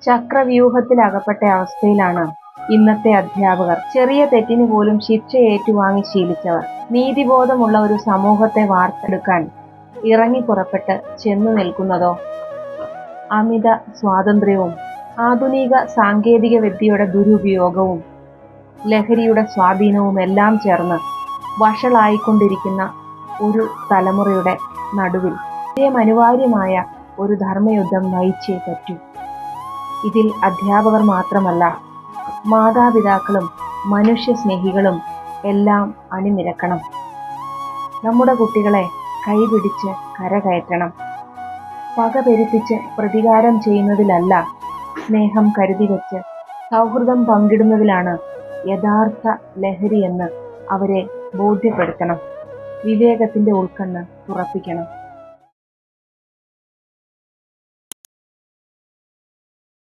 ചക്രവ്യൂഹത്തിലകപ്പെട്ട അവസ്ഥയിലാണ് ഇന്നത്തെ അധ്യാപകർ. ചെറിയ തെറ്റിന് പോലും ശിക്ഷ ഏറ്റുവാങ്ങി ശീലിച്ചവർ. നീതിബോധമുള്ള ഒരു സമൂഹത്തെ വാർത്തെടുക്കാൻ ഇറങ്ങിപ്പുറപ്പെട്ട് ചെന്നു നിൽക്കുന്നതോ അമിത സ്വാതന്ത്ര്യവും ആധുനിക സാങ്കേതിക വിദ്യയുടെ ദുരുപയോഗവും ലഹരിയുടെ സ്വാധീനവും എല്ലാം ചേർന്ന് വഷളായിക്കൊണ്ടിരിക്കുന്ന ഒരു തലമുറയുടെ നടുവിൽ അനിവാര്യമായ ഒരു ധർമ്മയുദ്ധം നയിച്ചേ പറ്റൂ. ഇതിൽ അധ്യാപകർ മാത്രമല്ല, മാതാപിതാക്കളും മനുഷ്യസ്നേഹികളും എല്ലാം അണിനിരക്കണം. നമ്മുടെ കുട്ടികളെ കൈപിടിച്ച് കരകയറ്റണം. പക പെരുപ്പിച്ച് പ്രതികാരം ചെയ്യുന്നതിലല്ല, സ്നേഹം കരുതിവെച്ച് സൗഹൃദം പങ്കിടുന്നതിലാണ് യഥാർത്ഥ ലഹരിയെന്ന് അവരെ ബോധ്യപ്പെടുത്തണം. വിവേകത്തിന്റെ ഉൾക്കണ്ണ് തുറപ്പിക്കണം.